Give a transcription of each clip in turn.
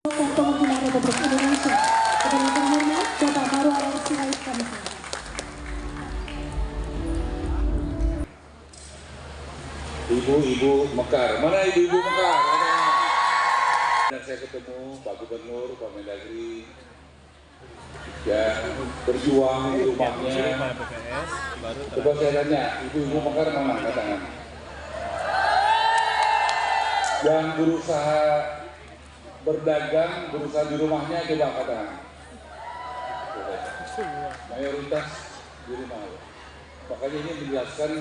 Pemimpinan Republik Indonesia kepada yang terhormat Bapak Maruf Amin Sirait kami. Ibu-ibu Mekar, mana ibu-ibu Mekar? Dan saya ketemu Pak Gubernur, Pak Mendagri, ya berjuang di rumahnya. Coba saya tanya, ibu-ibu Mekar mana angkat tangan? Yang berusaha berdagang, berusaha di rumahnya, coba angkat tangan. Mayoritas di rumah. Makanya ini menjelaskan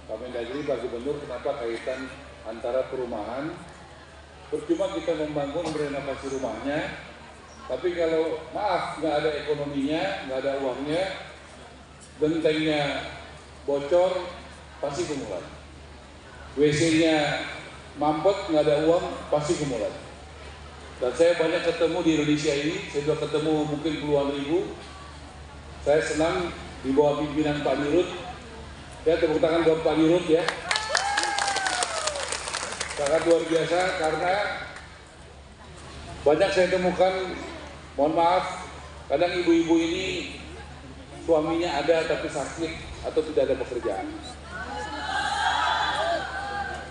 Pak Mendagri, Pak Gubernur, kenapa kaitan antara perumahan. Percuma kita membangun renovasi rumahnya, tapi kalau maaf nggak ada ekonominya, nggak ada uangnya, gentengnya bocor, pasti kumulat. WC-nya mampet, nggak ada uang, pasti kumulat. Dan saya banyak ketemu di Indonesia ini, saya sudah ketemu mungkin puluhan ribu. Saya senang di bawah pimpinan Pak Dirut. Ya, tepuk tangan buat Pak Dirut ya. Sangat luar biasa karena banyak saya temukan, mohon maaf, kadang ibu-ibu ini suaminya ada tapi sakit atau tidak ada pekerjaan.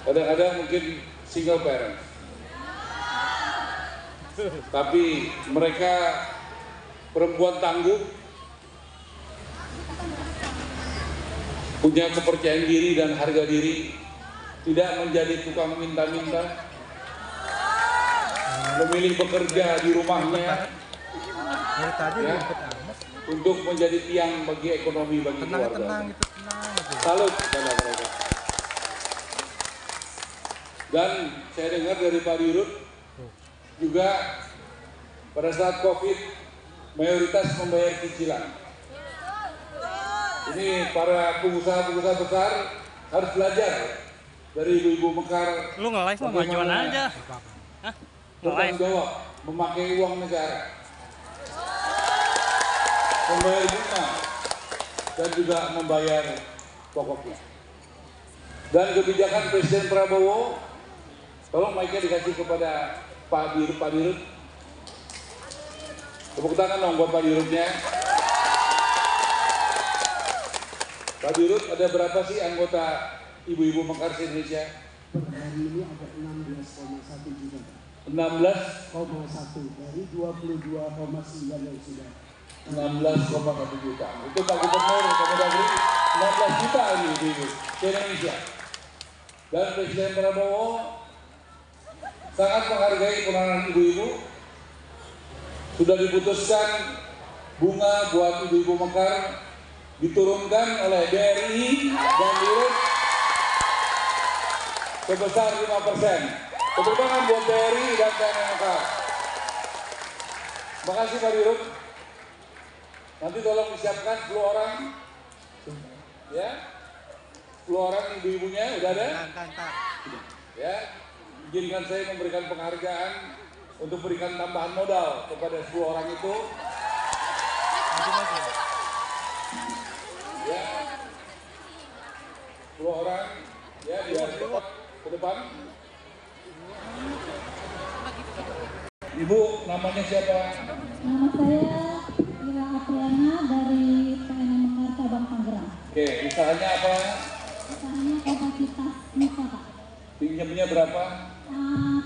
Kadang-kadang mungkin single parent. Tapi mereka perempuan tangguh, punya kepercayaan diri dan harga diri, tidak menjadi tukang minta-minta, memilih bekerja di rumahnya ya, untuk menjadi tiang bagi ekonomi bagi keluarga. Salut pada mereka. Dan saya dengar dari Pak Dirut juga pada saat COVID mayoritas membayar cicilan. Ini para pengusaha-pengusaha besar harus belajar dari ibu-ibu Mekar. Lu nge-live mau majuan aja. Hah? Bertanggung jawab memakai uang negara, membayar bunga dan juga membayar pokoknya. Dan kebijakan Presiden Prabowo, tolong mic-nya dikasih kepada Pak Dirut. Tepuk tangan dong buat Pak Dirutnya. Pak Dirut, ada berapa sih anggota ibu-ibu Mekar di Indonesia? Per hari ini ada 16,1 juta. 16,1 dari 22,9 yang sudah. 16,1 juta. Itu Pak Gubernur, Pak Mendagri, 16 juta ini ibu-ibu di Indonesia. Dan Presiden Prabowo sangat menghargai peranan ibu-ibu. Sudah diputuskan bunga buat ibu-ibu Mekar diturunkan oleh BRI dan Dirut sebesar 5%. Tepuk tangan buat BRI dan TNI Mekar. Makasih Pak Dirut. Nanti tolong disiapkan 10 orang. Ya. 10 orang ibu-ibunya udah ada? Ya. Izinkan saya memberikan penghargaan untuk berikan tambahan modal kepada 10 orang itu. Ya. 10 orang ya biar cepat ke depan. Ibu, namanya siapa? Nama saya Ira Apriana dari TNI Mekar Cabang Tangerang. Oke, usahanya apa? Usahanya kapasitas muka Pak. Pinjamnya berapa?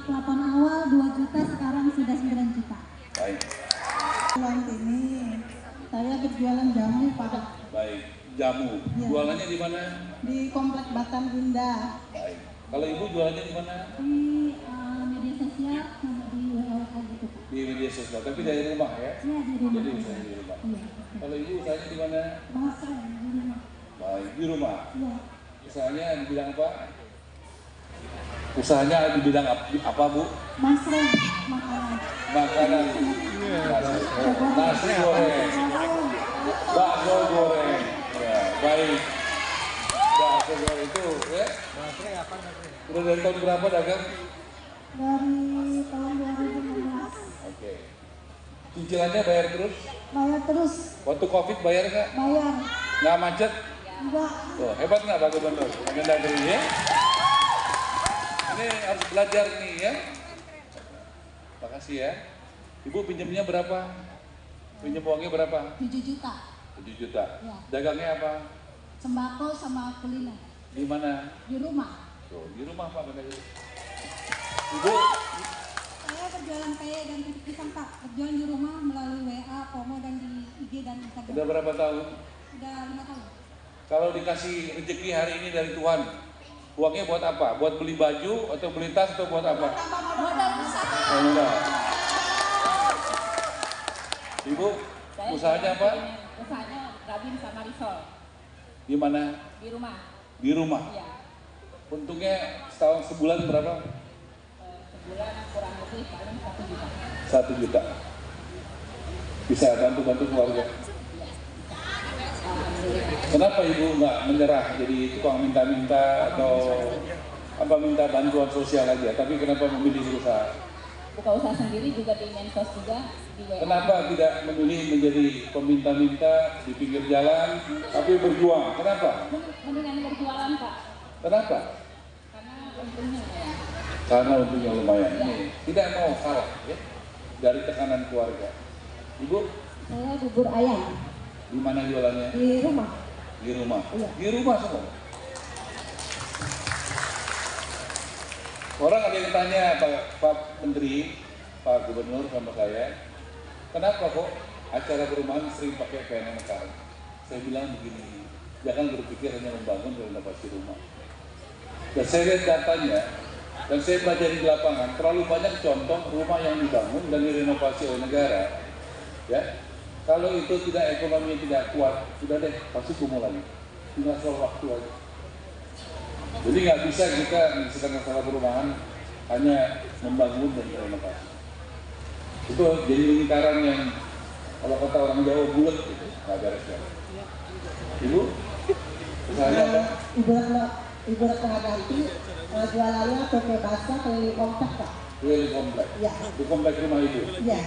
Pelapan awal 2 juta, sekarang sudah 9 juta. Baik. Bulan ini saya berjualan jamu Pak. Baik, jamu. Ya. Jualannya di mana? Di Komplek Batan Bunda. Baik. Kalau ibu jualannya di mana? Di media sosial sama di WA gitu Pak. Di media sosial, tapi dari rumah ya? Iya, di rumah. Jadi usahanya di rumah. Iya. Kalau ibu usahanya di mana? Masreng di rumah. Baik, di rumah. Iya. Usahanya di bidang apa? Usahanya di bidang apa Bu? Masreng makanan. Makanan. Nasi goreng. Bakso goreng. Ya, baik. Bakso goreng itu ya? Udah dari tahun berapa dagang? Dari tahun 2016. Oke. Cicilannya bayar terus? Bayar terus. Waktu COVID bayar nggak? Bayar. Nggak macet? Enggak. Tuh, hebat nggak Pak Gubernur? Mendagri ya? Ini harus belajar nih ya. Makasih. Makasih ya. Ibu pinjamnya berapa? Pinjam uangnya berapa? 7 juta. 7 juta. Ya. Dagangnya apa? Sembako sama kuliner. Di mana? Di rumah. Tuh, di rumah Pak. Ibu, Saya berjualan peye dan keripik pisang Pak. Berjualan di rumah melalui WA, Pomo dan di IG dan Instagram. udah berapa tahun? Udah 5 tahun. Kalau dikasih rezeki hari ini dari Tuhan, uangnya buat apa? Buat beli baju atau beli tas atau buat apa? Modal usaha. Oh, enggak. Ibu, usahanya apa? Usahanya Rabin sama Risol Di mana? di rumah. Di rumah. Iya. Untungnya setahun sebulan berapa? Sebulan kurang lebih paling 1 juta. 1 juta. Bisa bantu-bantu keluarga. Kenapa ibu nggak menyerah jadi tukang minta-minta atau apa minta bantuan sosial aja? Tapi kenapa memilih berusaha? Buka usaha sendiri juga di Mensos juga di WA. Kenapa tidak memilih menjadi peminta-minta di pinggir jalan tapi berjuang? Kenapa? Mendingan berjualan Pak, Kenapa? karena untungnya ya. Karena untungnya lumayan. Tidak mau kalah ya dari tekanan keluarga. Ibu Saya bubur ayam di mana jualannya? di rumah. Di rumah. Iya. Di rumah semua. Orang ada yang tanya Pak Menteri, Pak Gubernur sama saya, kenapa kok acara perumahan sering pakai PNM Mekar? Saya bilang begini, jangan berpikir hanya membangun renovasi rumah. Dan saya lihat datanya, dan saya belajar di lapangan, terlalu banyak contoh rumah yang dibangun dan direnovasi oleh negara. Ya, kalau itu tidak ekonominya tidak kuat, sudah deh, pasti kumuh lagi. Tinggal soal waktu aja. Jadi nggak bisa kita menyelesaikan masalah perumahan hanya membangun dan renovasi. Itu jadi lingkaran yang kalau kata orang Jawa bulat gitu, nggak beres-beres. Ibu, usahanya apa? Ibu Rahmawati jualannya PP basah keliling komplek Pak. Kue di komplek. Iya. Di komplek rumah ibu. Iya.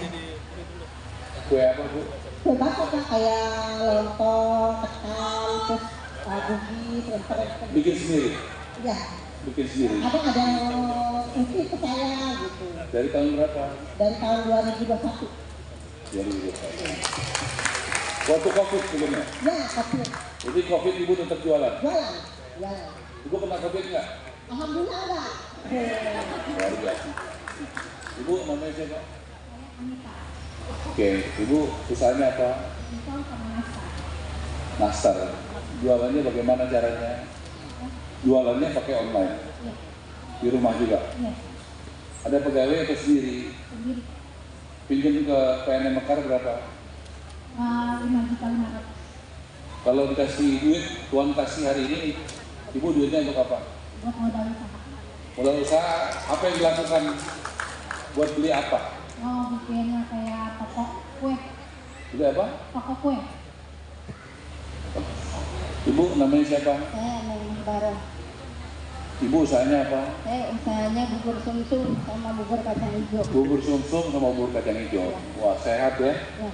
Kue apa bu? Kue basah Pak kayak lontong, tekan, terus bugis, rempah-rempah. Bikin sendiri. Iya. Bikin sendiri. Ada itu ke saya gitu. Dari tahun berapa? Dari tahun 2021. Dari waktu COVID sebelumnya. Ya, COVID. Jadi COVID ibu tetap jualan. Jualan. Jualan. Ibu kena COVID nggak? Alhamdulillah enggak. Luar biasa. Ibu namanya siapa? Saya Anita. Oke, ibu usahanya apa? Risol sama nastar. Nastar. Jualannya bagaimana caranya? Jualannya pakai online. Iya. Di rumah juga. Iya. Ada pegawai atau sendiri? Sendiri. Pinjam ke PNM Mekar berapa? 5.500.000. Kalau dikasih duit, Tuhan kasih hari ini, ibu duitnya untuk apa? Buat modal usaha. Modal usaha, apa yang dilakukan? Buat beli apa? Oh, bikinnya kayak toko kue. Beli apa? Toko kue. Ibu namanya siapa? Saya Neng Bareng. Ibu usahanya apa? Saya usahanya bubur sumsum sama bubur kacang hijau. Bubur sumsum sama bubur kacang hijau. Wah, sehat ya. Ya.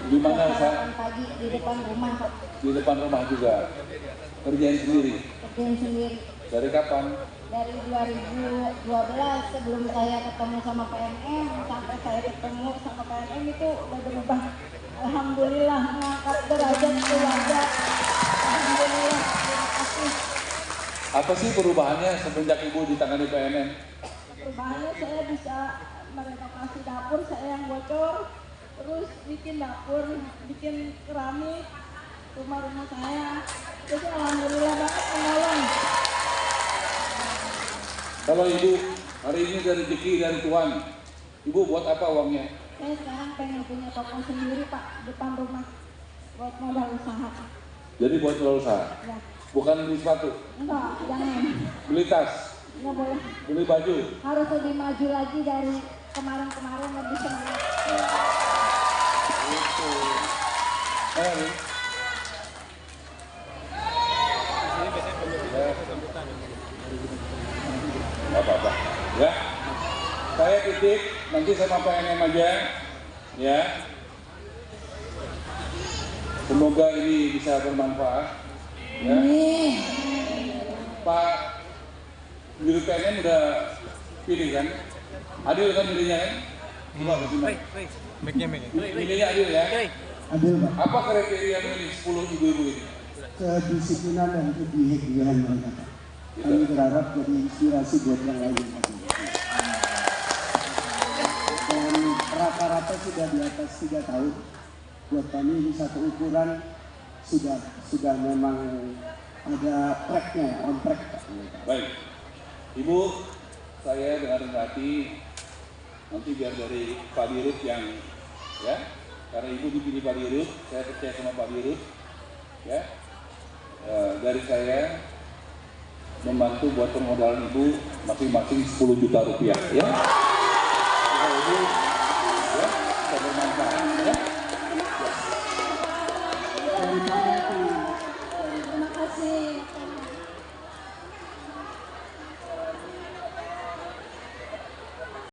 Di mana usaha? Sarapan pagi di depan rumah Pak. Di depan rumah juga. Kerjain sendiri. Kerjain sendiri. Dari kapan? Dari 2012 sebelum saya ketemu sama PNM sampai saya ketemu sama PNM itu udah berubah. Alhamdulillah mengangkat derajat keluarga. Alhamdulillah. Terima kasih. Apa sih perubahannya semenjak ibu ditangani PNM? Perubahannya saya bisa merenovasi dapur saya yang bocor, terus bikin dapur, bikin keramik rumah-rumah saya. Jadi alhamdulillah banget menolong. Kalau ibu hari ini dari rezeki dari Tuhan, ibu buat apa uangnya? Saya sekarang pengen punya toko sendiri Pak depan rumah buat modal usaha. Jadi buat modal usaha, Ya, bukan beli sepatu, enggak, jangan, beli tas, nggak boleh. beli baju. Harus lebih maju lagi dari kemarin-kemarin lebih semangat. Mana nih? Gak apa-apa. Ya, saya titip nanti sama PNM aja, ya. Semoga ini bisa bermanfaat. Ya. Pak Juru PNM udah pilih kan? Adil kan pilihnya kan? Coba bagaimana? Milihnya adil ya. Adil Pak. Apa kriteria milih 10 ibu-ibu ini? Kedisiplinan dan kegigihan mereka Pak. Kami berharap jadi inspirasi buat yang lain Pak. Dan rata-rata sudah di atas 3 tahun. Buat kami ini satu ukuran sudah memang ada tracknya, on track Pak. Baik, Ibu, saya dengan rendah hati nanti biar dari Pak Dirut yang ya, karena Ibu dipilih Pak Dirut, saya percaya sama Pak Dirut, ya. Dari saya membantu buat permodalan Ibu masing-masing 10 juta rupiah, ya.